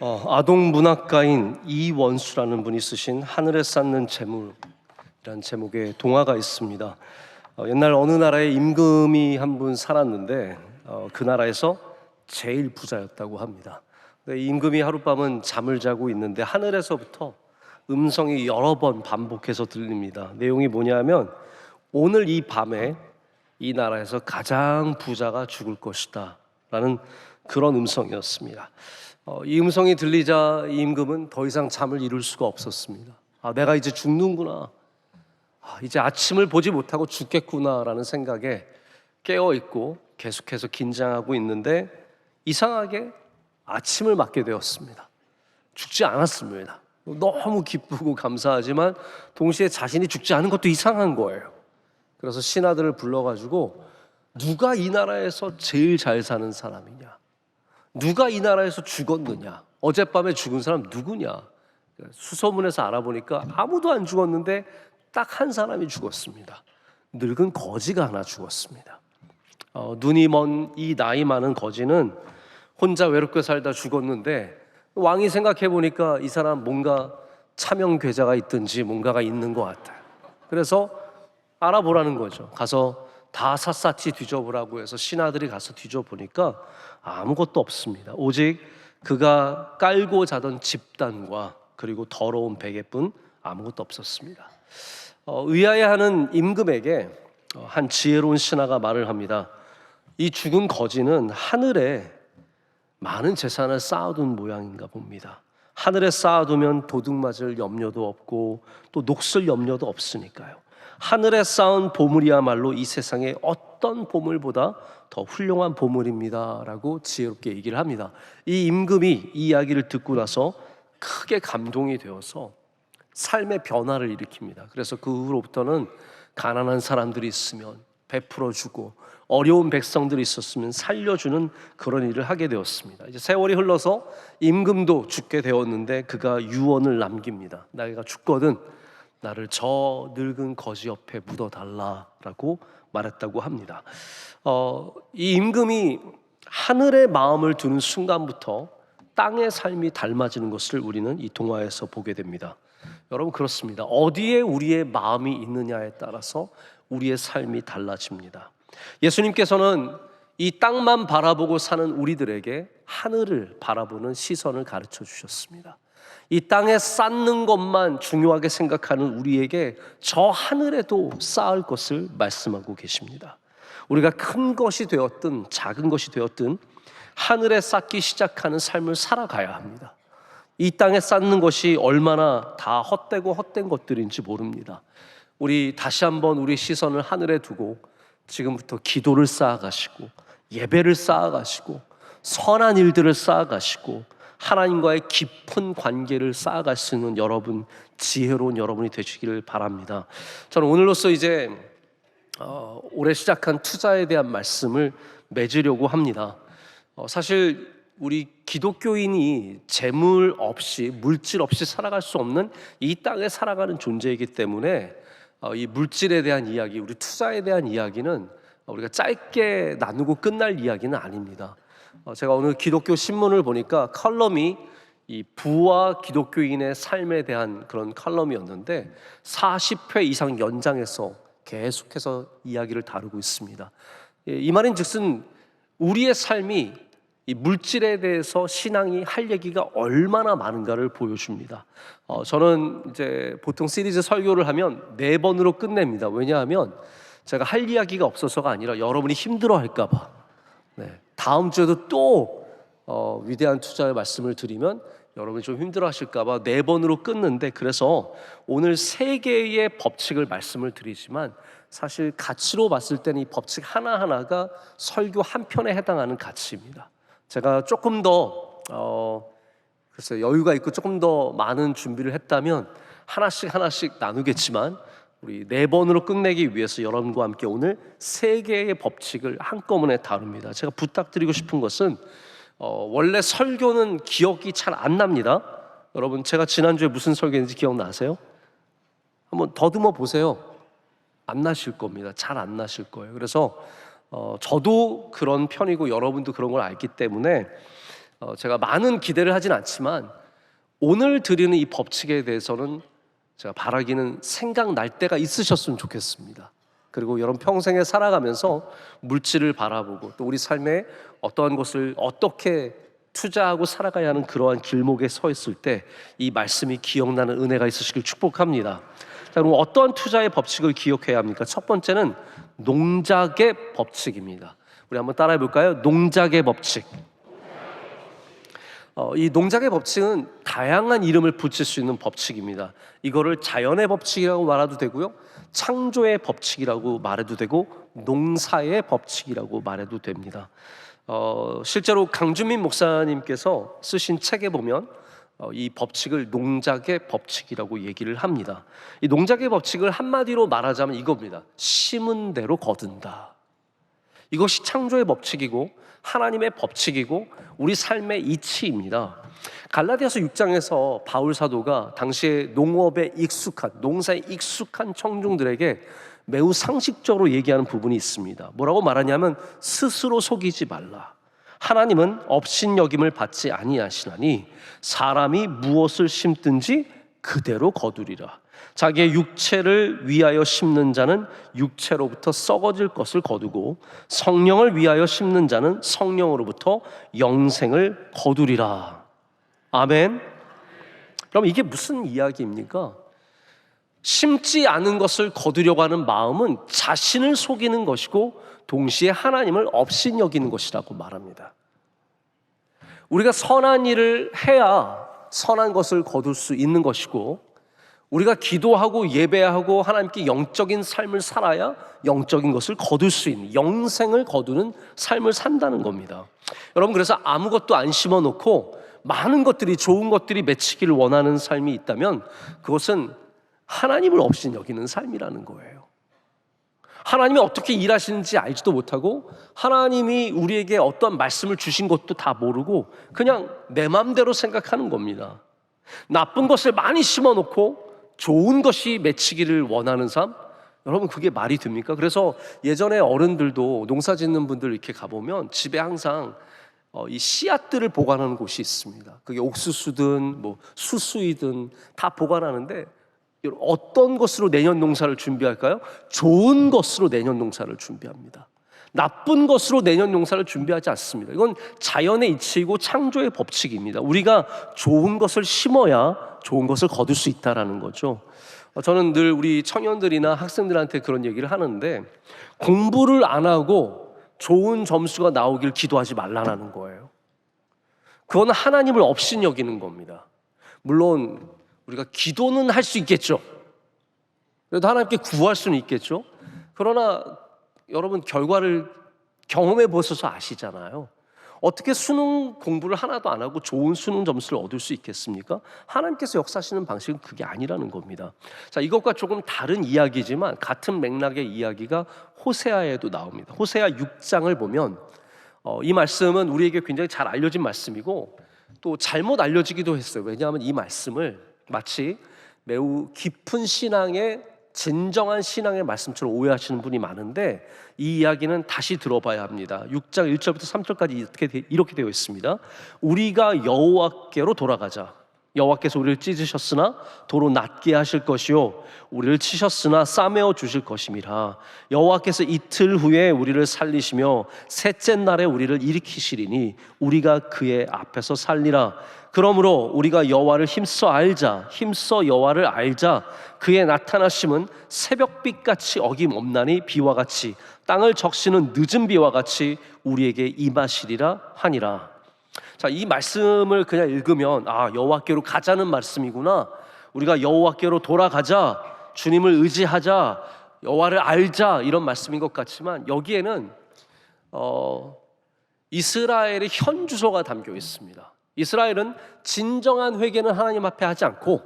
아동 문학가인 이원수라는 분이 쓰신 하늘에 쌓는 재물이라는 제목의 동화가 있습니다. 옛날 어느 나라에 임금이 한 분 살았는데 그 나라에서 제일 부자였다고 합니다. 근데 이 임금이 하룻밤은 잠을 자고 있는데 하늘에서부터 음성이 여러 번 반복해서 들립니다. 내용이 뭐냐면 오늘 이 밤에 이 나라에서 가장 부자가 죽을 것이다 라는 그런 음성이었습니다. 이 음성이 들리자 이 임금은 더 이상 잠을 이룰 수가 없었습니다. 내가 이제 죽는구나. 이제 아침을 보지 못하고 죽겠구나 라는 생각에 깨어있고 계속해서 긴장하고 있는데 이상하게 아침을 맞게 되었습니다. 죽지 않았습니다. 너무 기쁘고 감사하지만 동시에 자신이 죽지 않은 것도 이상한 거예요. 그래서 신하들을 불러가지고 누가 이 나라에서 제일 잘 사는 사람이냐, 누가 이 나라에서 죽었느냐, 어젯밤에 죽은 사람 누구냐, 수소문해서 알아보니까 아무도 안 죽었는데 딱 한 사람이 죽었습니다. 늙은 거지가 하나 죽었습니다. 눈이 먼 이 나이 많은 거지는 혼자 외롭게 살다 죽었는데 왕이 생각해 보니까 이 사람 뭔가 차명괴자가 있든지 뭔가가 있는 것 같아요. 그래서 알아보라는 거죠. 가서 다 샅샅이 뒤져보라고 해서 신하들이 가서 뒤져보니까 아무것도 없습니다. 오직 그가 깔고 자던 집단과 그리고 더러운 베개뿐 아무것도 없었습니다. 의아해하는 임금에게 한 지혜로운 신하가 말을 합니다. 이 죽은 거지는 하늘에 많은 재산을 쌓아둔 모양인가 봅니다. 하늘에 쌓아두면 도둑 맞을 염려도 없고 또 녹슬 염려도 없으니까요. 하늘에 쌓은 보물이야말로 이 세상의 어떤 보물보다 더 훌륭한 보물입니다 라고 지혜롭게 얘기를 합니다. 이 임금이 이 이야기를 듣고 나서 크게 감동이 되어서 삶의 변화를 일으킵니다. 그래서 그 후로부터는 가난한 사람들이 있으면 베풀어주고 어려운 백성들이 있었으면 살려주는 그런 일을 하게 되었습니다. 이제 세월이 흘러서 임금도 죽게 되었는데 그가 유언을 남깁니다. 내가 죽거든 나를 저 늙은 거지 옆에 묻어달라라고 말했다고 합니다. 이 임금이 하늘의 마음을 두는 순간부터 땅의 삶이 닮아지는 것을 우리는 이 동화에서 보게 됩니다. 여러분 그렇습니다. 어디에 우리의 마음이 있느냐에 따라서 우리의 삶이 달라집니다. 예수님께서는 이 땅만 바라보고 사는 우리들에게 하늘을 바라보는 시선을 가르쳐 주셨습니다. 이 땅에 쌓는 것만 중요하게 생각하는 우리에게 저 하늘에도 쌓을 것을 말씀하고 계십니다. 우리가 큰 것이 되었든 작은 것이 되었든 하늘에 쌓기 시작하는 삶을 살아가야 합니다. 이 땅에 쌓는 것이 얼마나 다 헛되고 헛된 것들인지 모릅니다. 우리 다시 한번 우리 시선을 하늘에 두고 지금부터 기도를 쌓아가시고 예배를 쌓아가시고 선한 일들을 쌓아가시고 하나님과의 깊은 관계를 쌓아갈 수 있는 여러분, 지혜로운 여러분이 되시기를 바랍니다. 저는 오늘로써 이제 올해 시작한 투자에 대한 말씀을 맺으려고 합니다. 사실 우리 기독교인이 재물 없이, 물질 없이 살아갈 수 없는 이 땅에 살아가는 존재이기 때문에 이 물질에 대한 이야기, 우리 투자에 대한 이야기는 우리가 짧게 나누고 끝날 이야기는 아닙니다. 제가 오늘 기독교 신문을 보니까 칼럼이 이 부와 기독교인의 삶에 대한 그런 칼럼이었는데 40회 이상 연장해서 계속해서 이야기를 다루고 있습니다. 이 말인즉슨 우리의 삶이 이 물질에 대해서 신앙이 할 얘기가 얼마나 많은가를 보여줍니다. 저는 이제 보통 시리즈 설교를 하면 4번으로 끝냅니다. 왜냐하면 제가 할 이야기가 없어서가 아니라 여러분이 힘들어할까 봐. 다음 주에도 또 위대한 투자의 말씀을 드리면 여러분이 좀 힘들어하실까 봐 4번으로 끊는데, 그래서 오늘 3개의 법칙을 말씀을 드리지만 사실 가치로 봤을 때는 이 법칙 하나하나가 설교 한 편에 해당하는 가치입니다. 제가 조금 더 여유가 있고 조금 더 많은 준비를 했다면 하나씩 나누겠지만 우리 4번으로 끝내기 위해서 여러분과 함께 오늘 3개의 법칙을 한꺼번에 다룹니다. 제가 부탁드리고 싶은 것은 원래 설교는 기억이 잘 안 납니다. 여러분 제가 지난주에 무슨 설교했는지 기억나세요? 한번 더듬어 보세요. 안 나실 겁니다. 잘 안 나실 거예요. 그래서 저도 그런 편이고 여러분도 그런 걸 알기 때문에 제가 많은 기대를 하진 않지만 오늘 드리는 이 법칙에 대해서는 제가 바라기는 생각날 때가 있으셨으면 좋겠습니다. 그리고 여러분 평생에 살아가면서 물질을 바라보고 또 우리 삶에 어떠한 것을 어떻게 투자하고 살아가야 하는 그러한 길목에 서 있을 때 이 말씀이 기억나는 은혜가 있으시길 축복합니다. 자, 그럼 어떠한 투자의 법칙을 기억해야 합니까? 첫 번째는 농작의 법칙입니다. 우리 한번 따라해 볼까요? 농작의 법칙. 이 농작의 법칙은 다양한 이름을 붙일 수 있는 법칙입니다. 이거를 자연의 법칙이라고 말해도 되고요, 창조의 법칙이라고 말해도 되고, 농사의 법칙이라고 말해도 됩니다. 실제로 강준민 목사님께서 쓰신 책에 보면 이 법칙을 농작의 법칙이라고 얘기를 합니다. 이 농작의 법칙을 한마디로 말하자면 이겁니다. 심은 대로 거둔다. 이것이 창조의 법칙이고 하나님의 법칙이고 우리 삶의 이치입니다. 갈라디아서 6장에서 바울 사도가 당시에 농업에 익숙한, 농사에 익숙한 청중들에게 매우 상식적으로 얘기하는 부분이 있습니다. 뭐라고 말하냐면 스스로 속이지 말라. 하나님은 업신여김을 받지 아니하시나니 사람이 무엇을 심든지 그대로 거두리라. 자기의 육체를 위하여 심는 자는 육체로부터 썩어질 것을 거두고 성령을 위하여 심는 자는 성령으로부터 영생을 거두리라. 아멘. 그럼 이게 무슨 이야기입니까? 심지 않은 것을 거두려고 하는 마음은 자신을 속이는 것이고 동시에 하나님을 업신여기는 것이라고 말합니다. 우리가 선한 일을 해야 선한 것을 거둘 수 있는 것이고, 우리가 기도하고 예배하고 하나님께 영적인 삶을 살아야 영적인 것을 거둘 수 있는, 영생을 거두는 삶을 산다는 겁니다. 여러분, 그래서 아무것도 안 심어놓고 많은 것들이, 좋은 것들이 맺히기를 원하는 삶이 있다면 그것은 하나님을 업신여기는 삶이라는 거예요. 하나님이 어떻게 일하시는지 알지도 못하고 하나님이 우리에게 어떤 말씀을 주신 것도 다 모르고 그냥 내 마음대로 생각하는 겁니다. 나쁜 것을 많이 심어놓고 좋은 것이 맺히기를 원하는 삶? 여러분, 그게 말이 됩니까? 그래서 예전에 어른들도 농사 짓는 분들 이렇게 가보면 집에 항상 이 씨앗들을 보관하는 곳이 있습니다. 그게 옥수수든 뭐 수수이든 다 보관하는데, 어떤 것으로 내년 농사를 준비할까요? 좋은 것으로 내년 농사를 준비합니다. 나쁜 것으로 내년 농사를 준비하지 않습니다. 이건 자연의 이치이고 창조의 법칙입니다. 우리가 좋은 것을 심어야 좋은 것을 거둘 수 있다는 거죠. 저는 늘 우리 청년들이나 학생들한테 그런 얘기를 하는데, 공부를 안 하고 좋은 점수가 나오길 기도하지 말라는 거예요. 그건 하나님을 업신여기는 겁니다. 물론 우리가 기도는 할 수 있겠죠. 그래도 하나님께 구할 수는 있겠죠. 그러나 여러분, 결과를 경험해 보셔서 아시잖아요. 어떻게 수능 공부를 하나도 안 하고 좋은 수능 점수를 얻을 수 있겠습니까? 하나님께서 역사하시는 방식은 그게 아니라는 겁니다. 자, 이것과 조금 다른 이야기지만 같은 맥락의 이야기가 호세아에도 나옵니다. 호세아 6장을 보면 이 말씀은 우리에게 굉장히 잘 알려진 말씀이고 또 잘못 알려지기도 했어요. 왜냐하면 이 말씀을 마치 매우 깊은 신앙의, 진정한 신앙의 말씀처럼 오해하시는 분이 많은데, 이 이야기는 다시 들어봐야 합니다. 6장 1절부터 3절까지 이렇게 되어 있습니다. 우리가 여호와께로 돌아가자. 여호와께서 우리를 찢으셨으나 도로 낫게 하실 것이요 우리를 치셨으나 싸매어 주실 것임이라. 여호와께서 이틀 후에 우리를 살리시며 셋째 날에 우리를 일으키시리니 우리가 그의 앞에서 살리라. 그러므로 우리가 여호와를 힘써 알자. 힘써 여호와를 알자. 그의 나타나심은 새벽빛같이 어김없나니 비와 같이 땅을 적시는 늦은 비와 같이 우리에게 임하시리라 하니라. 자, 이 말씀을 그냥 읽으면 여호와께로 가자는 말씀이구나, 우리가 여호와께로 돌아가자, 주님을 의지하자, 여호와를 알자, 이런 말씀인 것 같지만 여기에는 이스라엘의 현 주소가 담겨 있습니다. 이스라엘은 진정한 회개는 하나님 앞에 하지 않고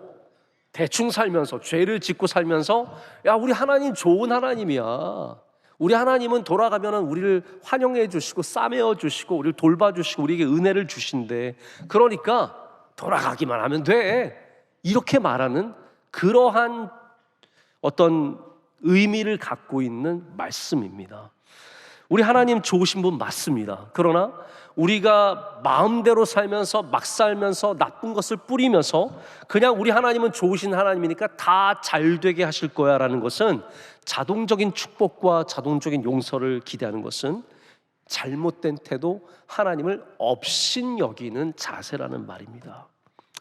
대충 살면서, 죄를 짓고 살면서, 야, 우리 하나님 좋은 하나님이야, 우리 하나님은 돌아가면 우리를 환영해 주시고 싸매어 주시고 우리를 돌봐주시고 우리에게 은혜를 주신대, 그러니까 돌아가기만 하면 돼, 이렇게 말하는 그러한 어떤 의미를 갖고 있는 말씀입니다. 우리 하나님 좋으신 분 맞습니다. 그러나 우리가 마음대로 살면서 막 살면서 나쁜 것을 뿌리면서 그냥 우리 하나님은 좋으신 하나님이니까 다 잘되게 하실 거야 라는 것은, 자동적인 축복과 자동적인 용서를 기대하는 것은 잘못된 태도, 하나님을 업신여기는 자세라는 말입니다.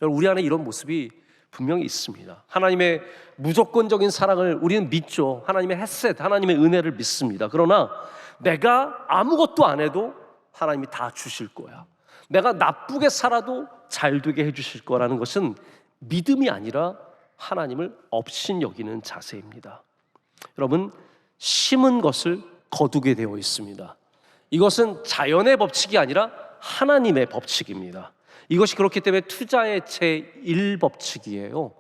우리 안에 이런 모습이 분명히 있습니다. 하나님의 무조건적인 사랑을 우리는 믿죠. 하나님의 헤셋, 하나님의 은혜를 믿습니다. 그러나 내가 아무것도 안 해도 하나님이 다 주실 거야, 내가 나쁘게 살아도 잘 되게 해주실 거라는 것은 믿음이 아니라 하나님을 업신여기는 자세입니다. 여러분, 심은 것을 거두게 되어 있습니다. 이것은 자연의 법칙이 아니라 하나님의 법칙입니다. 이것이 그렇기 때문에 투자의 제1법칙이에요.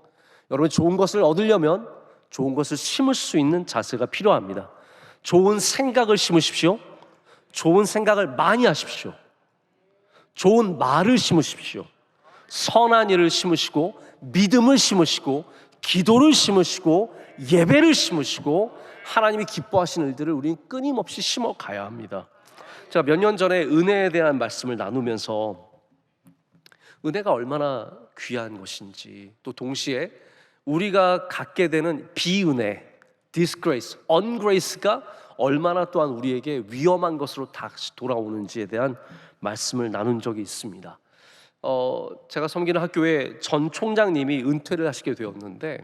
여러분, 좋은 것을 얻으려면 좋은 것을 심을 수 있는 자세가 필요합니다. 좋은 생각을 심으십시오. 좋은 생각을 많이 하십시오. 좋은 말을 심으십시오. 선한 일을 심으시고, 믿음을 심으시고, 기도를 심으시고, 예배를 심으시고, 하나님이 기뻐하시는 일들을 우리는 끊임없이 심어가야 합니다. 제가 몇 년 전에 은혜에 대한 말씀을 나누면서 은혜가 얼마나 귀한 것인지, 또 동시에 우리가 갖게 되는 비은혜, disgrace, ungrace가 얼마나 또한 우리에게 위험한 것으로 다시 돌아오는지에 대한 말씀을 나눈 적이 있습니다. 제가 섬기는 학교에 전 총장님이 은퇴를 하시게 되었는데,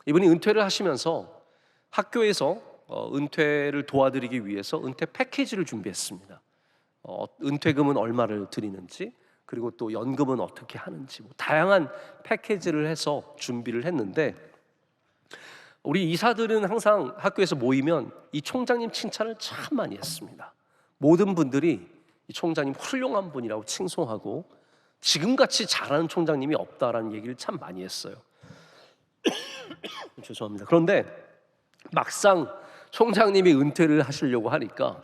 이분이 은퇴를 하시면서 학교에서 은퇴를 도와드리기 위해서 은퇴 패키지를 준비했습니다. 은퇴금은 얼마를 드리는지, 그리고 또 연금은 어떻게 하는지, 다양한 패키지를 해서 준비를 했는데, 우리 이사들은 항상 학교에서 모이면 이 총장님 칭찬을 참 많이 했습니다. 모든 분들이 이 총장님 훌륭한 분이라고 칭송하고, 지금같이 잘하는 총장님이 없다라는 얘기를 참 많이 했어요. 죄송합니다. 그런데 막상 총장님이 은퇴를 하시려고 하니까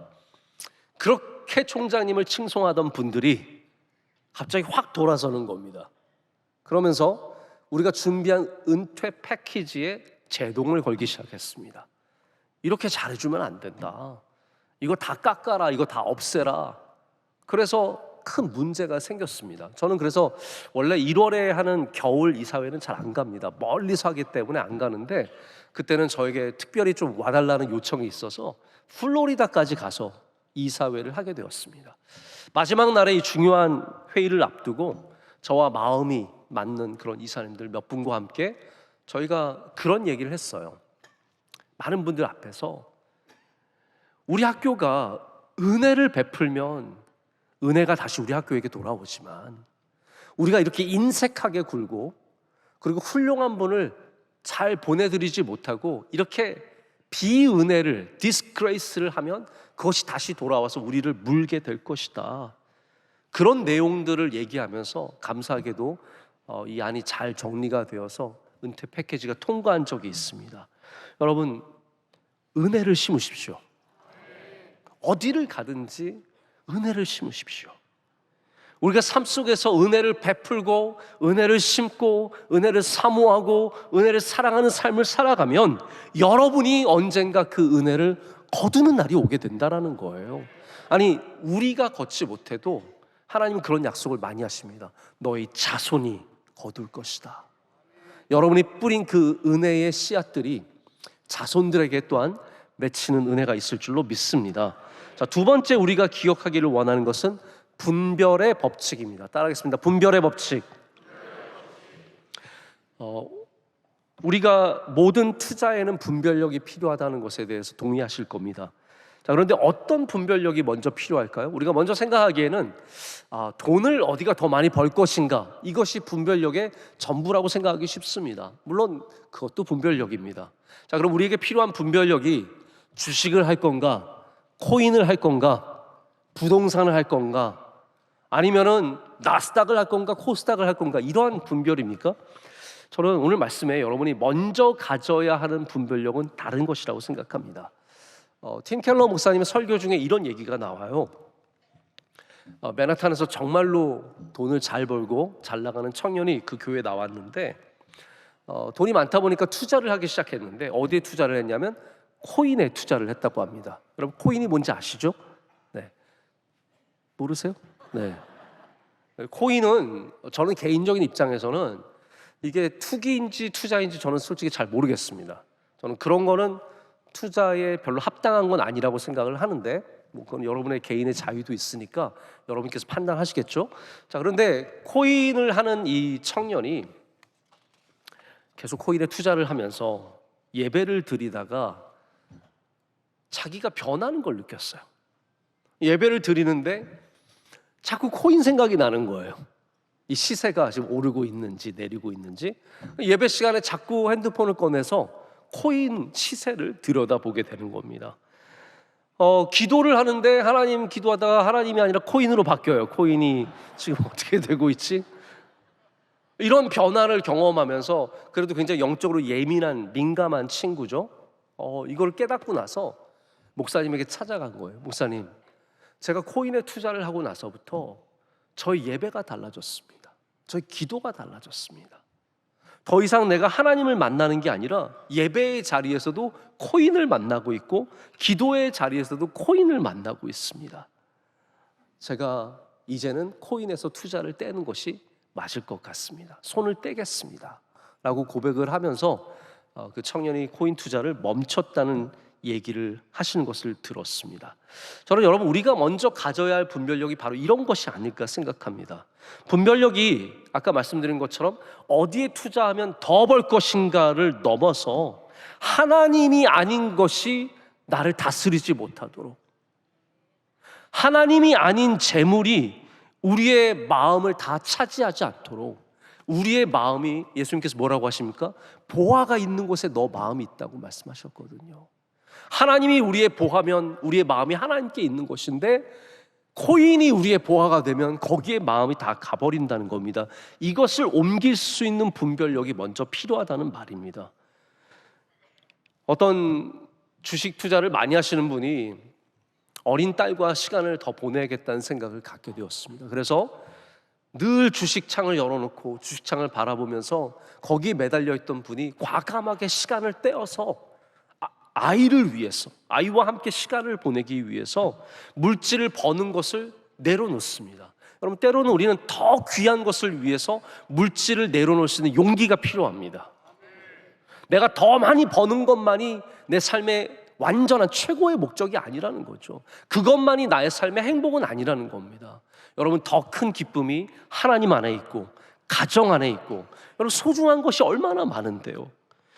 그렇게 총장님을 칭송하던 분들이 갑자기 확 돌아서는 겁니다. 그러면서 우리가 준비한 은퇴 패키지에 제동을 걸기 시작했습니다. 이렇게 잘해주면 안 된다, 이거 다 깎아라, 이거 다 없애라. 그래서 큰 문제가 생겼습니다. 저는 그래서 원래 1월에 하는 겨울 이사회는 잘 안 갑니다. 멀리서 하기 때문에 안 가는데, 그때는 저에게 특별히 좀 와달라는 요청이 있어서 플로리다까지 가서 이사회를 하게 되었습니다. 마지막 날에 이 중요한 회의를 앞두고 저와 마음이 맞는 그런 이사님들 몇 분과 함께 저희가 그런 얘기를 했어요. 많은 분들 앞에서 우리 학교가 은혜를 베풀면 은혜가 다시 우리 학교에게 돌아오지만, 우리가 이렇게 인색하게 굴고 그리고 훌륭한 분을 잘 보내드리지 못하고 이렇게 비은혜를, disgrace를 하면 그것이 다시 돌아와서 우리를 물게 될 것이다. 그런 내용들을 얘기하면서 감사하게도 이 안이 잘 정리가 되어서 은퇴 패키지가 통과한 적이 있습니다. 여러분, 은혜를 심으십시오. 어디를 가든지 은혜를 심으십시오. 우리가 삶 속에서 은혜를 베풀고 은혜를 심고 은혜를 사모하고 은혜를 사랑하는 삶을 살아가면 여러분이 언젠가 그 은혜를 거두는 날이 오게 된다는 거예요. 아니, 우리가 걷지 못해도 하나님은 그런 약속을 많이 하십니다. 너희 자손이 거둘 것이다. 여러분이 뿌린 그 은혜의 씨앗들이 자손들에게 또한 맺히는 은혜가 있을 줄로 믿습니다. 자, 두 번째 우리가 기억하기를 원하는 것은 분별의 법칙입니다. 따라하겠습니다. 분별의 법칙. 우리가 모든 투자에는 분별력이 필요하다는 것에 대해서 동의하실 겁니다. 자, 그런데 어떤 분별력이 먼저 필요할까요? 우리가 먼저 생각하기에는 돈을 어디가 더 많이 벌 것인가, 이것이 분별력의 전부라고 생각하기 쉽습니다. 물론 그것도 분별력입니다. 자, 그럼 우리에게 필요한 분별력이 주식을 할 건가, 코인을 할 건가, 부동산을 할 건가, 아니면은 나스닥을 할 건가, 코스닥을 할 건가, 이러한 분별입니까? 저는 오늘 말씀에 여러분이 먼저 가져야 하는 분별력은 다른 것이라고 생각합니다. 팀 켈러 목사님의 설교 중에 이런 얘기가 나와요. 맨하탄에서 정말로 돈을 잘 벌고 잘 나가는 청년이 그 교회에 나왔는데, 돈이 많다 보니까 투자를 하기 시작했는데, 어디에 투자를 했냐면 코인에 투자를 했다고 합니다. 여러분, 코인이 뭔지 아시죠? 네. 모르세요? 네. 코인은 저는 개인적인 입장에서는 이게 투기인지 투자인지 저는 솔직히 잘 모르겠습니다. 저는 그런 거는 투자에 별로 합당한 건 아니라고 생각을 하는데, 뭐 그건 여러분의 개인의 자유도 있으니까 여러분께서 판단하시겠죠. 자, 그런데 코인을 하는 이 청년이 계속 코인에 투자를 하면서 예배를 드리다가 자기가 변하는 걸 느꼈어요. 예배를 드리는데 자꾸 코인 생각이 나는 거예요. 이 시세가 지금 오르고 있는지 내리고 있는지. 예배 시간에 자꾸 핸드폰을 꺼내서 코인 시세를 들여다보게 되는 겁니다. 기도를 하는데 하나님 기도하다가 하나님이 아니라 코인으로 바뀌어요. 코인이 지금 어떻게 되고 있지? 이런 변화를 경험하면서, 그래도 굉장히 영적으로 예민한 민감한 친구죠. 이걸 깨닫고 나서 목사님에게 찾아간 거예요. 목사님, 제가 코인에 투자를 하고 나서부터 저희 예배가 달라졌습니다. 저희 기도가 달라졌습니다. 더 이상 내가 하나님을 만나는 게 아니라 예배의 자리에서도 코인을 만나고 있고 기도의 자리에서도 코인을 만나고 있습니다. 제가 이제는 코인에서 투자를 떼는 것이 맞을 것 같습니다. 손을 떼겠습니다 라고 고백을 하면서 그 청년이 코인 투자를 멈췄다는 얘기를 하시는 것을 들었습니다. 저는 여러분, 우리가 먼저 가져야 할 분별력이 바로 이런 것이 아닐까 생각합니다. 분별력이 아까 말씀드린 것처럼 어디에 투자하면 더 벌 것인가를 넘어서 하나님이 아닌 것이 나를 다스리지 못하도록, 하나님이 아닌 재물이 우리의 마음을 다 차지하지 않도록, 우리의 마음이, 예수님께서 뭐라고 하십니까? 보화가 있는 곳에 너 마음이 있다고 말씀하셨거든요. 하나님이 우리의 보화면 우리의 마음이 하나님께 있는 것인데, 코인이 우리의 보화가 되면 거기에 마음이 다 가버린다는 겁니다. 이것을 옮길 수 있는 분별력이 먼저 필요하다는 말입니다. 어떤 주식 투자를 많이 하시는 분이 어린 딸과 시간을 더 보내야겠다는 생각을 갖게 되었습니다. 그래서 늘 주식창을 열어놓고 주식창을 바라보면서 거기에 매달려 있던 분이 과감하게 시간을 떼어서 아이를 위해서, 아이와 함께 시간을 보내기 위해서 물질을 버는 것을 내려놓습니다. 여러분, 때로는 우리는 더 귀한 것을 위해서 물질을 내려놓을 수 있는 용기가 필요합니다. 내가 더 많이 버는 것만이 내 삶의 완전한 최고의 목적이 아니라는 거죠. 그것만이 나의 삶의 행복은 아니라는 겁니다. 여러분, 더 큰 기쁨이 하나님 안에 있고 가정 안에 있고, 여러분, 소중한 것이 얼마나 많은데요.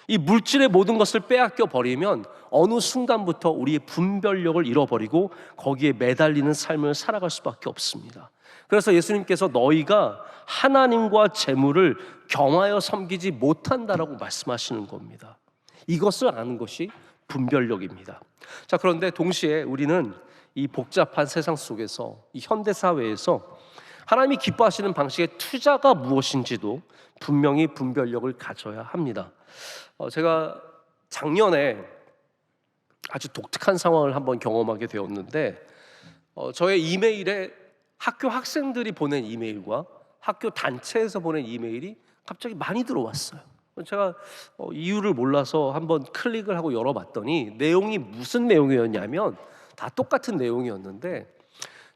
이 물질의 모든 것을 빼앗겨 버리면 어느 순간부터 우리의 분별력을 잃어버리고 거기에 매달리는 삶을 살아갈 수밖에 없습니다. 그래서 예수님께서 너희가 하나님과 재물을 겸하여 섬기지 못한다라고 말씀하시는 겁니다. 이것을 아는 것이 분별력입니다. 자, 그런데 동시에 우리는 이 복잡한 세상 속에서, 이 현대 사회에서 하나님이 기뻐하시는 방식의 투자가 무엇인지도 분명히 분별력을 가져야 합니다. 제가 작년에 아주 독특한 상황을 한번 경험하게 되었는데, 저의 이메일에 학교 학생들이 보낸 이메일과 학교 단체에서 보낸 이메일이 갑자기 많이 들어왔어요. 제가 이유를 몰라서 한번 클릭을 하고 열어봤더니 내용이 무슨 내용이었냐면 다 똑같은 내용이었는데,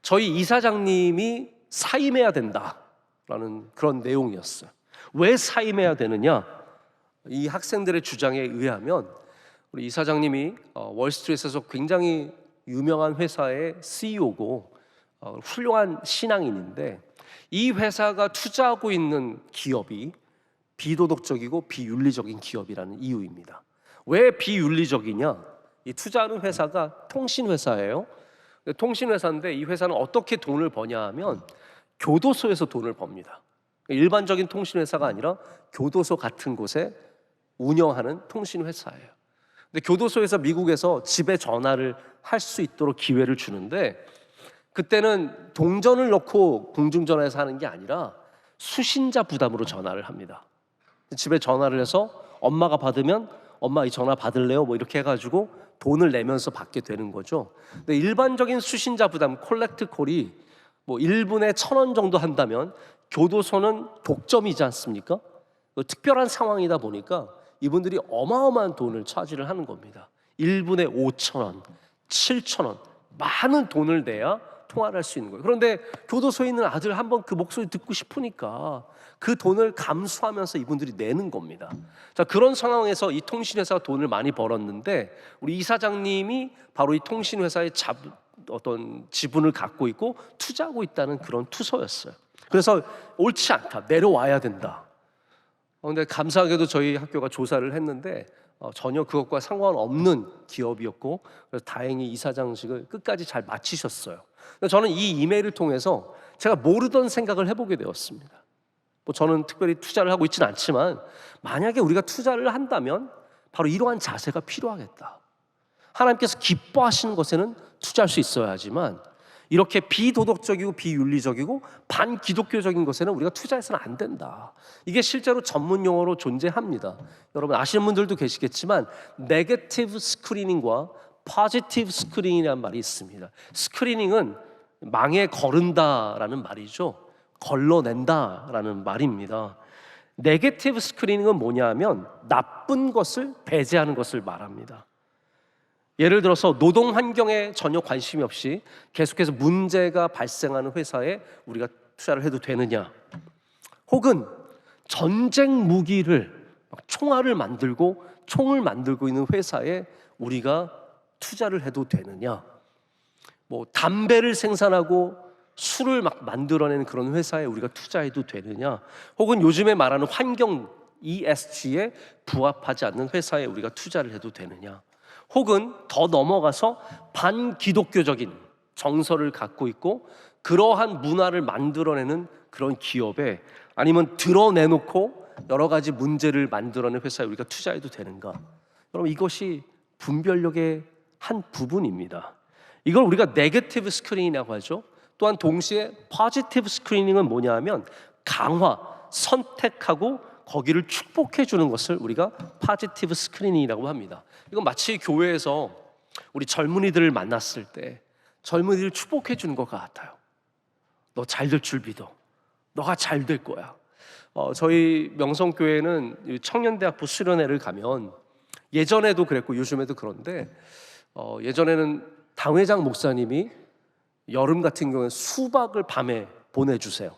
저희 이사장님이 사임해야 된다라는 그런 내용이었어요. 왜 사임해야 되느냐? 이 학생들의 주장에 의하면 우리 이사장님이 월스트리트에서 굉장히 유명한 회사의 CEO고 훌륭한 신앙인인데, 이 회사가 투자하고 있는 기업이 비도덕적이고 비윤리적인 기업이라는 이유입니다. 왜 비윤리적이냐? 이 투자하는 회사가 통신회사예요. 통신회사인데 이 회사는 어떻게 돈을 버냐 하면 교도소에서 돈을 법니다. 일반적인 통신회사가 아니라 교도소 같은 곳에 운영하는 통신회사예요. 근데 교도소에서 미국에서 집에 전화를 할 수 있도록 기회를 주는데, 그때는 동전을 넣고 공중전화에서 하는 게 아니라 수신자 부담으로 전화를 합니다. 집에 전화를 해서 엄마가 받으면 엄마 이 전화 받을래요? 뭐 이렇게 해가지고 돈을 내면서 받게 되는 거죠. 근데 일반적인 수신자 부담 콜렉트 콜이 뭐 1분에 1,000원 정도 한다면, 교도소는 독점이지 않습니까? 특별한 상황이다 보니까 이분들이 어마어마한 돈을 차지를 하는 겁니다. 1분에 5,000원, 7,000원, 많은 돈을 내야 통화를 할 수 있는 거예요. 그런데 교도소에 있는 아들 한번 그 목소리 듣고 싶으니까 그 돈을 감수하면서 이분들이 내는 겁니다. 자, 그런 상황에서 이 통신회사가 돈을 많이 벌었는데 우리 이사장님이 바로 이 통신회사의 어떤 지분을 갖고 있고 투자하고 있다는 그런 투서였어요. 그래서 옳지 않다, 내려와야 된다. 그런데 감사하게도 저희 학교가 조사를 했는데 전혀 그것과 상관없는 기업이었고, 그래서 다행히 이사장직을 끝까지 잘 마치셨어요. 저는 이 이메일을 통해서 제가 모르던 생각을 해보게 되었습니다. 뭐 저는 특별히 투자를 하고 있지는 않지만 만약에 우리가 투자를 한다면 바로 이러한 자세가 필요하겠다. 하나님께서 기뻐하시는 것에는 투자할 수 있어야 하지만 이렇게 비도덕적이고 비윤리적이고 반기독교적인 것에는 우리가 투자해서는 안 된다. 이게 실제로 전문 용어로 존재합니다. 여러분 아시는 분들도 계시겠지만 네거티브 스크리닝과 포지티브 스크리닝이라는 말이 있습니다. 스크리닝은 망에 거른다라는 말이죠. 걸러낸다라는 말입니다. 네거티브 스크리닝은 뭐냐면 나쁜 것을 배제하는 것을 말합니다. 예를 들어서 노동 환경에 전혀 관심이 없이 계속해서 문제가 발생하는 회사에 우리가 투자를 해도 되느냐, 혹은 전쟁 무기를 총알을 만들고 총을 만들고 있는 회사에 우리가 투자를 해도 되느냐, 뭐 담배를 생산하고 술을 막 만들어내는 그런 회사에 우리가 투자해도 되느냐, 혹은 요즘에 말하는 환경 ESG에 부합하지 않는 회사에 우리가 투자를 해도 되느냐, 혹은 더 넘어가서 반기독교적인 정서를 갖고 있고 그러한 문화를 만들어내는 그런 기업에, 아니면 드러내놓고 여러 가지 문제를 만들어내는 회사에 우리가 투자해도 되는가? 여러분 이것이 분별력의 한 부분입니다. 이걸 우리가 네거티브 스크리닝이라고 하죠. 또한 동시에 포지티브 스크리닝은 뭐냐 하면 강화, 선택하고 거기를 축복해 주는 것을 우리가 포지티브 스크리닝이라고 합니다. 이건 마치 교회에서 우리 젊은이들을 만났을 때 젊은이를 축복해 주는 것 같아요. 너 잘 될 줄 믿어. 너가 잘 될 거야. 저희 명성교회는 청년대학부 수련회를 가면 예전에도 그랬고 요즘에도 그런데 예전에는 당회장 목사님이 여름 같은 경우에 수박을 밤에 보내주세요.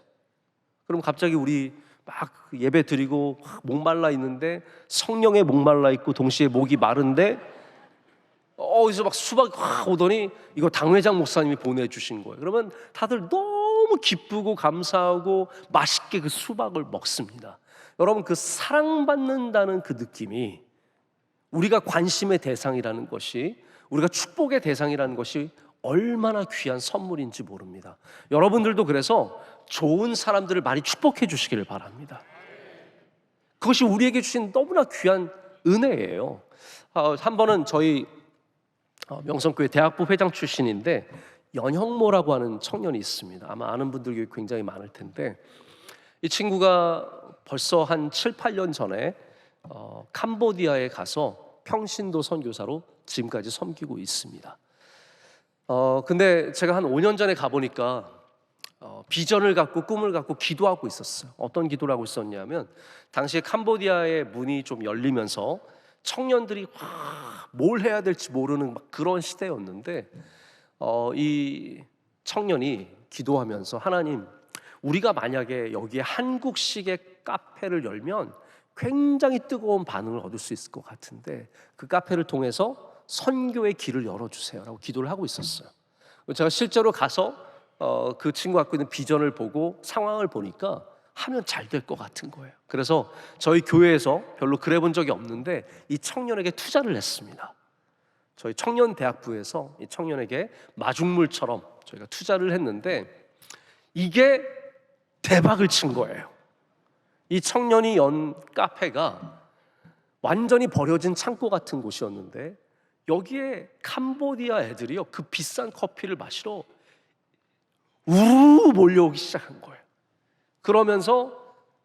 그럼 갑자기 우리 막 예배 드리고 목말라 있는데 성령에 목말라 있고 동시에 목이 마른데 어디서 막 수박이 확 오더니 이거 당회장 목사님이 보내주신 거예요. 그러면 다들 너무 기쁘고 감사하고 맛있게 그 수박을 먹습니다. 여러분 그 사랑받는다는 그 느낌이, 우리가 관심의 대상이라는 것이, 우리가 축복의 대상이라는 것이 얼마나 귀한 선물인지 모릅니다. 여러분들도 그래서 좋은 사람들을 많이 축복해 주시기를 바랍니다. 그것이 우리에게 주신 너무나 귀한 은혜예요. 한 번은 저희 명성교회 대학부 회장 출신인데 연형모라고 하는 청년이 있습니다. 아마 아는 분들이 굉장히 많을 텐데 이 친구가 벌써 한 7, 8년 전에 캄보디아에 가서 평신도 선교사로 지금까지 섬기고 있습니다. 근데 제가 한 5년 전에 가보니까 비전을 갖고 꿈을 갖고 기도하고 있었어요. 어떤 기도를 하고 있었냐면 당시에 캄보디아의 문이 좀 열리면서 청년들이 뭘 해야 될지 모르는 막 그런 시대였는데 이 청년이 기도하면서 하나님, 우리가 만약에 여기에 한국식의 카페를 열면 굉장히 뜨거운 반응을 얻을 수 있을 것 같은데 그 카페를 통해서 선교의 길을 열어주세요 라고 기도를 하고 있었어요. 제가 실제로 가서 그 친구가 갖고 있는 비전을 보고 상황을 보니까 하면 잘 될 것 같은 거예요. 그래서 저희 교회에서 별로 그래 본 적이 없는데 이 청년에게 투자를 했습니다. 저희 청년대학부에서 이 청년에게 마중물처럼 저희가 투자를 했는데 이게 대박을 친 거예요. 이 청년이 연 카페가 완전히 버려진 창고 같은 곳이었는데 여기에 캄보디아 애들이요 그 비싼 커피를 마시러 우르르 몰려오기 시작한 거예요. 그러면서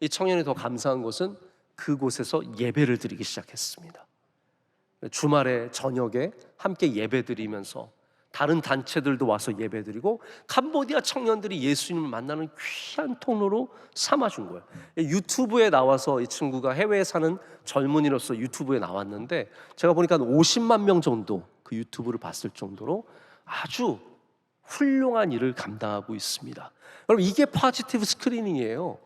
이 청년이 더 감사한 것은 그곳에서 예배를 드리기 시작했습니다. 주말에 저녁에 함께 예배드리면서 다른 단체들도 와서 예배드리고 캄보디아 청년들이 예수님을 만나는 귀한 통로로 삼아준 거예요. 유튜브에 나와서 이 친구가 해외에 사는 젊은이로서 유튜브에 나왔는데 제가 보니까 한 50만 명 정도 그 유튜브를 봤을 정도로 아주 훌륭한 일을 감당하고 있습니다. 여러분, 이게 포지티브 스크리닝이에요.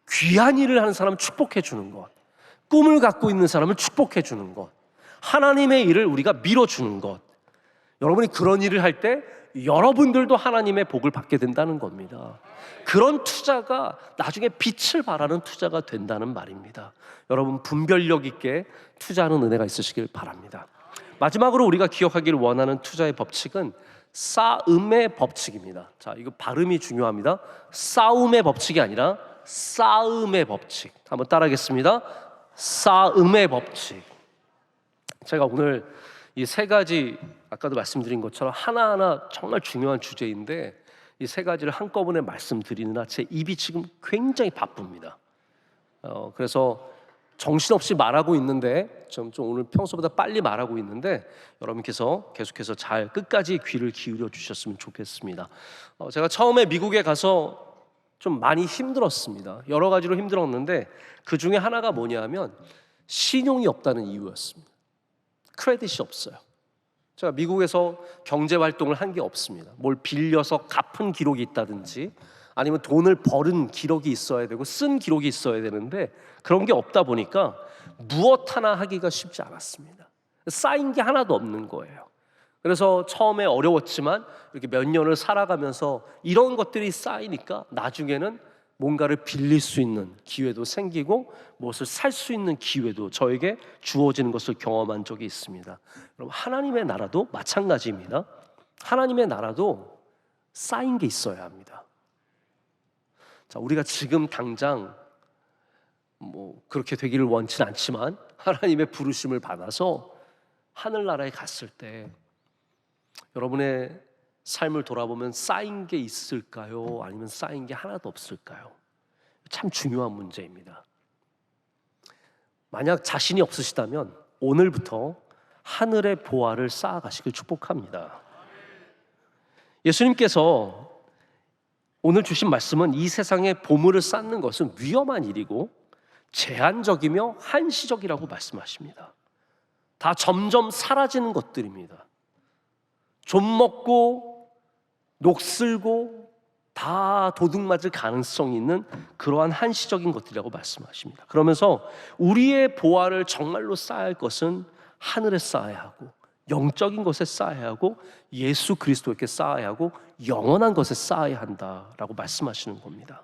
귀한 일을 하는 사람을 축복해 주는 것, 꿈을 갖고 있는 사람을 축복해 주는 것, 하나님의 일을 우리가 밀어주는 것. 여러분이 그런 일을 할 때 여러분들도 하나님의 복을 받게 된다는 겁니다. 그런 투자가 나중에 빛을 발하는 투자가 된다는 말입니다. 여러분, 분별력 있게 투자하는 은혜가 있으시길 바랍니다. 마지막으로 우리가 기억하기를 원하는 투자의 법칙은 싸움의 법칙입니다. 자, 이거 발음이 중요합니다. 싸움의 법칙이 아니라 싸움의 법칙. 한번 따라하겠습니다. 싸움의 법칙. 제가 오늘 이 세 가지, 아까도 말씀드린 것처럼 하나하나 정말 중요한 주제인데 이 세 가지를 한꺼번에 말씀드리느라 제 입이 지금 굉장히 바쁩니다. 그래서 정신없이 말하고 있는데 좀 오늘 평소보다 빨리 말하고 있는데 여러분께서 계속해서 잘 끝까지 귀를 기울여 주셨으면 좋겠습니다. 제가 처음에 미국에 가서 좀 많이 힘들었습니다. 여러 가지로 힘들었는데 그 중에 하나가 뭐냐면 신용이 없다는 이유였습니다. 크레딧이 없어요. 제가 미국에서 경제 활동을 한 게 없습니다. 뭘 빌려서 갚은 기록이 있다든지 아니면 돈을 벌은 기록이 있어야 되고 쓴 기록이 있어야 되는데 그런 게 없다 보니까 무엇 하나 하기가 쉽지 않았습니다. 쌓인 게 하나도 없는 거예요. 그래서 처음에 어려웠지만 이렇게 몇 년을 살아가면서 이런 것들이 쌓이니까 나중에는 뭔가를 빌릴 수 있는 기회도 생기고 무엇을 살 수 있는 기회도 저에게 주어지는 것을 경험한 적이 있습니다. 여러분, 하나님의 나라도 마찬가지입니다. 하나님의 나라도 쌓인 게 있어야 합니다. 자, 우리가 지금 당장 그렇게 되기를 원치는 않지만 하나님의 부르심을 받아서 하늘나라에 갔을 때 여러분의 삶을 돌아보면 쌓인 게 있을까요? 아니면 쌓인 게 하나도 없을까요? 참 중요한 문제입니다. 만약 자신이 없으시다면 오늘부터 하늘의 보화를 쌓아가시길 축복합니다. 예수님께서 오늘 주신 말씀은 이 세상에 보물을 쌓는 것은 위험한 일이고 제한적이며 한시적이라고 말씀하십니다. 다 점점 사라지는 것들입니다. 좀 먹고 녹슬고 다 도둑맞을 가능성이 있는 그러한 한시적인 것들이라고 말씀하십니다. 그러면서 우리의 보화를 정말로 쌓아야 할 것은 하늘에 쌓아야 하고 영적인 것에 쌓아야 하고 예수 그리스도에게 쌓아야 하고 영원한 것에 쌓아야 한다라고 말씀하시는 겁니다.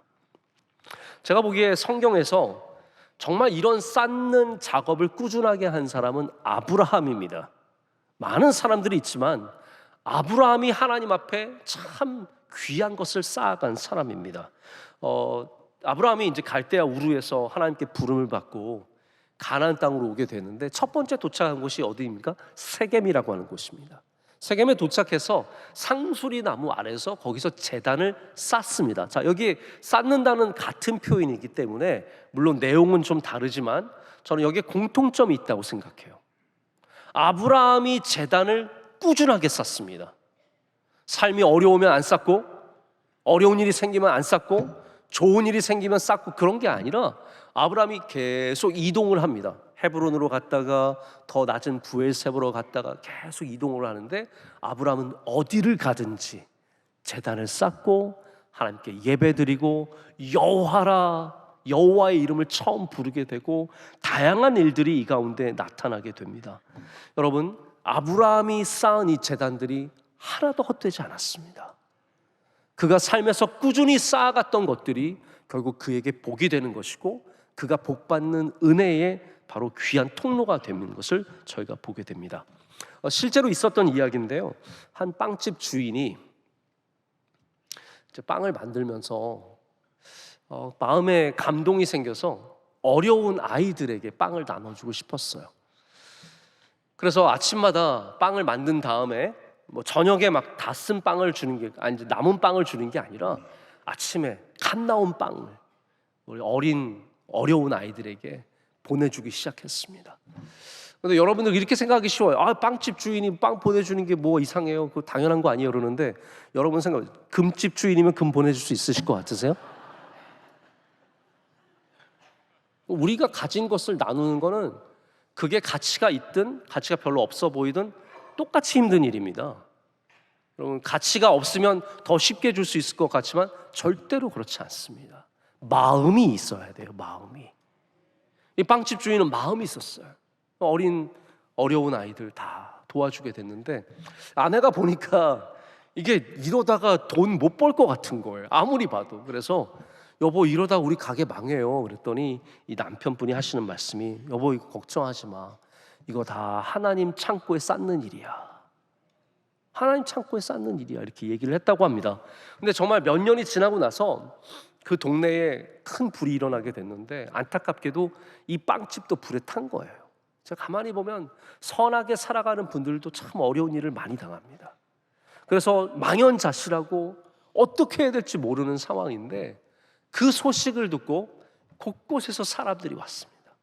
제가 보기에 성경에서 정말 이런 쌓는 작업을 꾸준하게 한 사람은 아브라함입니다. 많은 사람들이 있지만 아브라함이 하나님 앞에 참 귀한 것을 쌓아간 사람입니다. 아브라함이 이제 갈대아 우르에서 하나님께 부름을 받고 가나안 땅으로 오게 되는데 첫 번째 도착한 곳이 어디입니까? 세겜이라고 하는 곳입니다. 세겜에 도착해서 상수리 나무 아래서 거기서 제단을 쌓습니다. 자, 여기 쌓는다는 같은 표현이기 때문에 물론 내용은 좀 다르지만 저는 여기에 공통점이 있다고 생각해요. 아브라함이 제단을 꾸준하게 쌓습니다. 삶이 어려우면 안 쌓고 어려운 일이 생기면 안 쌓고 좋은 일이 생기면 쌓고 그런 게 아니라 아브라함이 계속 이동을 합니다. 헤브론으로 갔다가 더 낮은 부엘세바로 갔다가 계속 이동을 하는데 아브라함은 어디를 가든지 제단을 쌓고 하나님께 예배드리고 여호와의 이름을 처음 부르게 되고 다양한 일들이 이 가운데 나타나게 됩니다. 여러분, 아브라함이 쌓은 이 제단들이 하나도 헛되지 않았습니다. 그가 삶에서 꾸준히 쌓아갔던 것들이 결국 그에게 복이 되는 것이고 그가 복받는 은혜의 바로 귀한 통로가 되는 것을 저희가 보게 됩니다. 실제로 있었던 이야기인데요. 한 빵집 주인이 이제 빵을 만들면서 마음에 감동이 생겨서 어려운 아이들에게 빵을 나눠주고 싶었어요. 그래서 아침마다 빵을 만든 다음에 저녁에 막 다 쓴 빵을 주는 게 아니 남은 빵을 주는 게 아니라 아침에 갓 나온 빵을 우리 어려운 아이들에게 보내주기 시작했습니다. 그런데 여러분들 이렇게 생각하기 쉬워요. 빵집 주인이 빵 보내주는 게 뭐 이상해요? 그거 당연한 거 아니에요? 그러는데 여러분 금집 주인이면 금 보내줄 수 있으실 것 같으세요? 우리가 가진 것을 나누는 거는 그게 가치가 있든 가치가 별로 없어 보이든 똑같이 힘든 일입니다. 여러분, 가치가 없으면 더 쉽게 줄 수 있을 것 같지만 절대로 그렇지 않습니다. 마음이 있어야 돼요. 마음이. 이 빵집 주인은 마음이 있었어요. 어려운 아이들 다 도와주게 됐는데, 아내가 보니까 이게 이러다가 돈 못 벌 것 같은 거예요. 아무리 봐도. 그래서 여보, 이러다 우리 가게 망해요. 그랬더니 이 남편분이 하시는 말씀이, 여보, 이거 걱정하지 마. 이거 다 하나님 창고에 쌓는 일이야. 하나님 창고에 쌓는 일이야. 이렇게 얘기를 했다고 합니다. 근데 정말 몇 년이 지나고 나서 그 동네에 큰 불이 일어나게 됐는데, 안타깝게도 이 빵집도 불에 탄 거예요. 제가 가만히 보면 선하게 살아가는 분들도 참 어려운 일을 많이 당합니다. 그래서 망연자실하고 어떻게 해야 될지 모르는 상황인데, 그 소식을 듣고 곳곳에서 사람들이 왔습니다.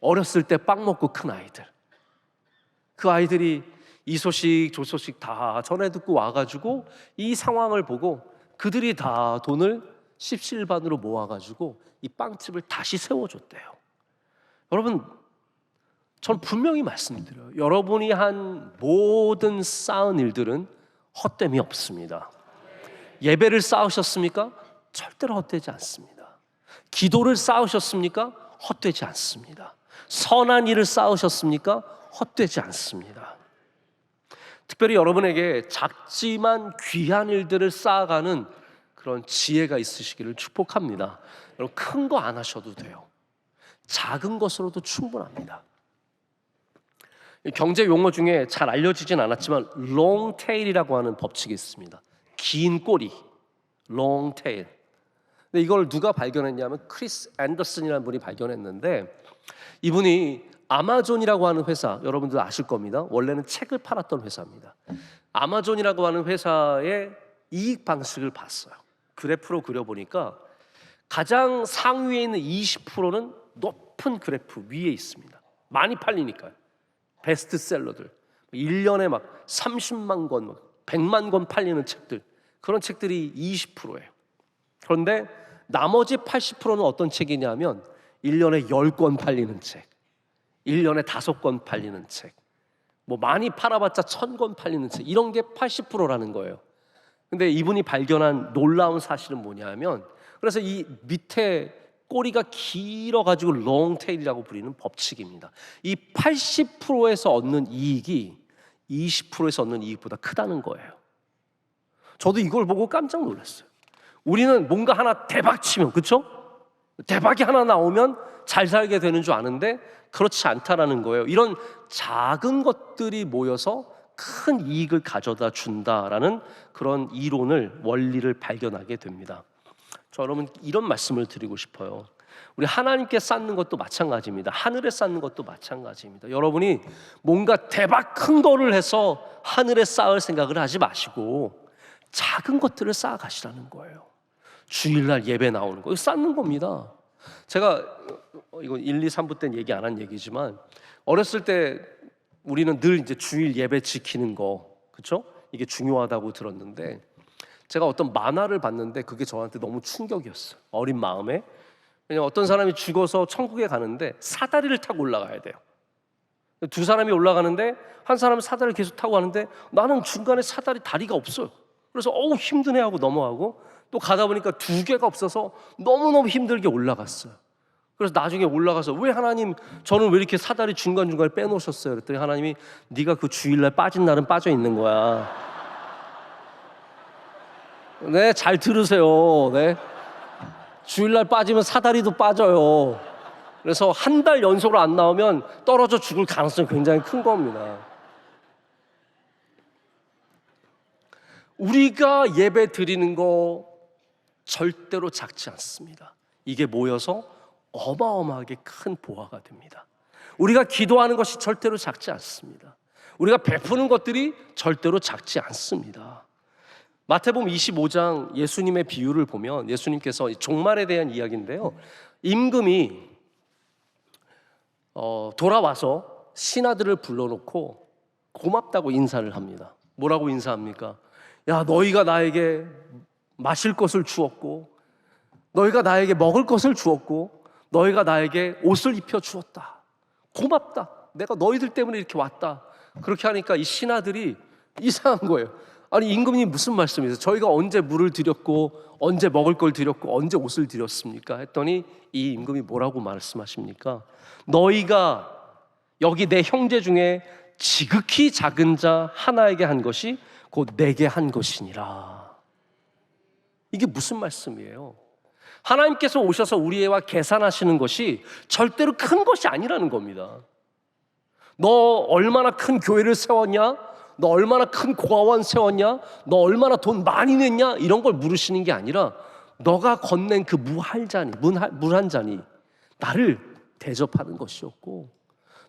어렸을 때 빵 먹고 큰 아이들, 그 아이들이 이 소식 저 소식 다 전해 듣고 와가지고 이 상황을 보고 그들이 다 돈을 십시일반으로 모아가지고 이 빵집을 다시 세워줬대요. 여러분, 전 분명히 말씀드려요. 여러분이 한 모든 쌓은 일들은 헛됨이 없습니다. 예배를 쌓으셨습니까? 절대로 헛되지 않습니다. 기도를 쌓으셨습니까? 헛되지 않습니다. 선한 일을 쌓으셨습니까? 헛되지 않습니다. 특별히 여러분에게 작지만 귀한 일들을 쌓아가는 그런 지혜가 있으시기를 축복합니다. 여러분, 큰 거 안 하셔도 돼요. 작은 것으로도 충분합니다. 경제 용어 중에 잘 알려지진 않았지만 long tail이라고 하는 법칙이 있습니다. 긴 꼬리, long tail. 근데 이걸 누가 발견했냐면 크리스 앤더슨이라는 분이 발견했는데, 이분이 아마존이라고 하는 회사, 여러분들 아실 겁니다. 원래는 책을 팔았던 회사입니다. 아마존이라고 하는 회사의 이익 방식을 봤어요. 그래프로 그려보니까 가장 상위에 있는 20%는 높은 그래프 위에 있습니다. 많이 팔리니까요. 베스트셀러들, 1년에 막 30만 권, 100만 권 팔리는 책들, 그런 책들이 20%예요. 그런데 나머지 80%는 어떤 책이냐면 1년에 10권 팔리는 책, 1년에 5권 팔리는 책, 뭐 많이 팔아봤자 1000권 팔리는 책, 이런 게 80%라는 거예요. 근데 이분이 발견한 놀라운 사실은 뭐냐면, 그래서 이 밑에 꼬리가 길어가지고 롱테일이라고 부르는 법칙입니다. 이 80%에서 얻는 이익이 20%에서 얻는 이익보다 크다는 거예요. 저도 이걸 보고 깜짝 놀랐어요. 우리는 뭔가 하나 대박 치면, 그렇죠? 대박이 하나 나오면 잘 살게 되는 줄 아는데 그렇지 않다라는 거예요. 이런 작은 것들이 모여서 큰 이익을 가져다 준다라는 그런 이론을, 원리를 발견하게 됩니다. 저 여러분, 이런 말씀을 드리고 싶어요. 우리 하나님께 쌓는 것도 마찬가지입니다. 하늘에 쌓는 것도 마찬가지입니다. 여러분이 뭔가 대박 큰 거를 해서 하늘에 쌓을 생각을 하지 마시고 작은 것들을 쌓아 가시라는 거예요. 주일날 예배 나오는 거, 이거 쌓는 겁니다. 제가 이거 1, 2, 3부 때는 얘기 안 한 얘기지만, 어렸을 때 우리는 늘 이제 주일 예배 지키는 거, 그렇죠? 이게 중요하다고 들었는데, 제가 어떤 만화를 봤는데 그게 저한테 너무 충격이었어요. 어린 마음에. 왜냐면 어떤 사람이 죽어서 천국에 가는데 사다리를 타고 올라가야 돼요. 두 사람이 올라가는데 한 사람은 사다리를 계속 타고 가는데 나는 중간에 다리가 없어요. 그래서 힘드네 하고 넘어가고, 또 가다 보니까 두 개가 없어서 너무너무 힘들게 올라갔어요. 그래서 나중에 올라가서, 왜 하나님 저는 왜 이렇게 사다리 중간중간에 빼놓으셨어요? 그랬더니 하나님이, 네가 그 주일날 빠진 날은 빠져 있는 거야. 네, 잘 들으세요. 네, 주일날 빠지면 사다리도 빠져요. 그래서 한 달 연속으로 안 나오면 떨어져 죽을 가능성이 굉장히 큰 겁니다. 우리가 예배 드리는 거 절대로 작지 않습니다. 이게 모여서 어마어마하게 큰 보화가 됩니다. 우리가 기도하는 것이 절대로 작지 않습니다. 우리가 베푸는 것들이 절대로 작지 않습니다. 마태복음 25장 예수님의 비유를 보면, 예수님께서 종말에 대한 이야기인데요, 임금이 돌아와서 신하들을 불러놓고 고맙다고 인사를 합니다. 뭐라고 인사합니까? 야, 너희가 나에게 마실 것을 주었고, 너희가 나에게 먹을 것을 주었고, 너희가 나에게 옷을 입혀 주었다. 고맙다. 내가 너희들 때문에 이렇게 왔다. 그렇게 하니까 이 신하들이 이상한 거예요. 아니 임금님 무슨 말씀이세요? 저희가 언제 물을 드렸고 언제 먹을 걸 드렸고 언제 옷을 드렸습니까? 했더니 이 임금이 뭐라고 말씀하십니까? 너희가 여기 내 형제 중에 지극히 작은 자 하나에게 한 것이 곧 내게 한 것이니라. 이게 무슨 말씀이에요? 하나님께서 오셔서 우리와 계산하시는 것이 절대로 큰 것이 아니라는 겁니다. 너 얼마나 큰 교회를 세웠냐? 너 얼마나 큰 고아원 세웠냐? 너 얼마나 돈 많이 냈냐? 이런 걸 물으시는 게 아니라 너가 건넨 그 물 한 잔이 나를 대접하는 것이었고,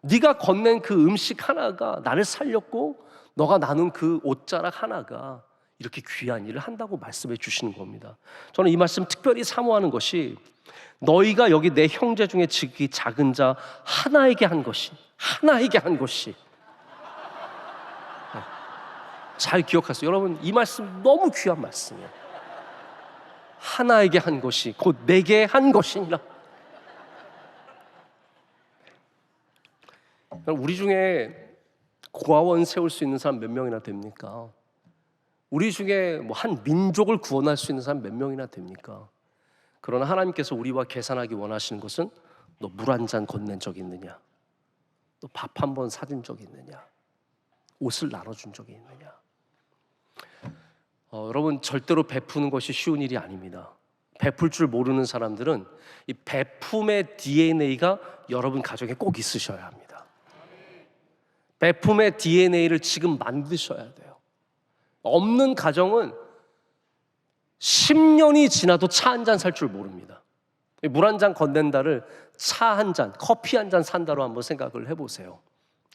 네가 건넨 그 음식 하나가 나를 살렸고, 너가 나눈 그 옷자락 하나가 이렇게 귀한 일을 한다고 말씀해 주시는 겁니다. 저는 이 말씀 특별히 사모하는 것이 너희가 여기 내 형제 중에 지극히 작은 자 하나에게 한 것이 잘 기억하세요. 여러분 이 말씀 너무 귀한 말씀이에요. 하나에게 한 것이 곧 내게 한 것이니라. 우리 중에 고아원 세울 수 있는 사람 몇 명이나 됩니까? 우리 중에 뭐 한 민족을 구원할 수 있는 사람 몇 명이나 됩니까? 그러나 하나님께서 우리와 계산하기 원하시는 것은 너 물 한 잔 건넨 적이 있느냐? 너 밥 한 번 사준 적이 있느냐? 옷을 나눠준 적이 있느냐? 여러분 절대로 베푸는 것이 쉬운 일이 아닙니다. 베풀 줄 모르는 사람들은 이 베품의 DNA가 여러분 가정에 꼭 있으셔야 합니다. 베품의 DNA를 지금 만드셔야 돼요. 없는 가정은 10년이 지나도 차 한 잔 살 줄 모릅니다. 물 한 잔 건넨다를 차 한 잔, 커피 한 잔 산다로 한번 생각을 해보세요.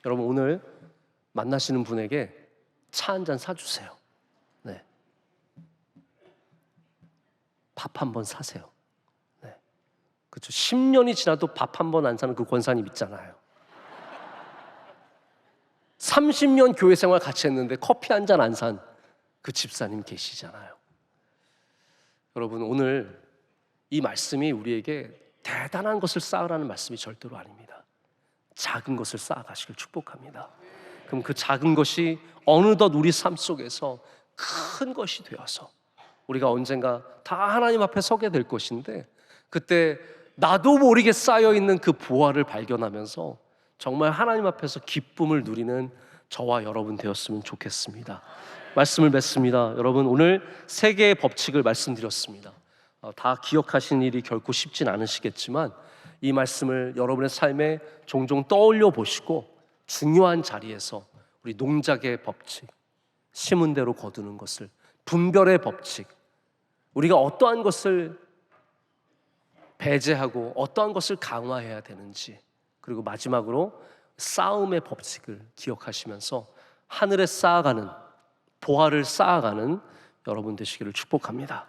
여러분 오늘 만나시는 분에게 차 한 잔 사주세요. 네. 밥 한 번 사세요. 네. 그렇죠. 10년이 지나도 밥 한 번 안 사는 그 권사님 있잖아요. 30년 교회 생활 같이 했는데 커피 한 잔 안 산 그 집사님 계시잖아요. 여러분 오늘 이 말씀이 우리에게 대단한 것을 쌓으라는 말씀이 절대로 아닙니다. 작은 것을 쌓아가시길 축복합니다. 그럼 그 작은 것이 어느덧 우리 삶 속에서 큰 것이 되어서 우리가 언젠가 다 하나님 앞에 서게 될 것인데, 그때 나도 모르게 쌓여있는 그 보화를 발견하면서 정말 하나님 앞에서 기쁨을 누리는 저와 여러분 되었으면 좋겠습니다. 말씀을 맺습니다. 여러분 오늘 세 개의 법칙을 말씀드렸습니다. 다 기억하시는 일이 결코 쉽진 않으시겠지만 이 말씀을 여러분의 삶에 종종 떠올려 보시고 중요한 자리에서 우리 농작의 법칙, 심은 대로 거두는 것을, 분별의 법칙, 우리가 어떠한 것을 배제하고 어떠한 것을 강화해야 되는지, 그리고 마지막으로 싸움의 법칙을 기억하시면서 하늘에 쌓아가는, 보화를 쌓아가는 여러분 되시기를 축복합니다.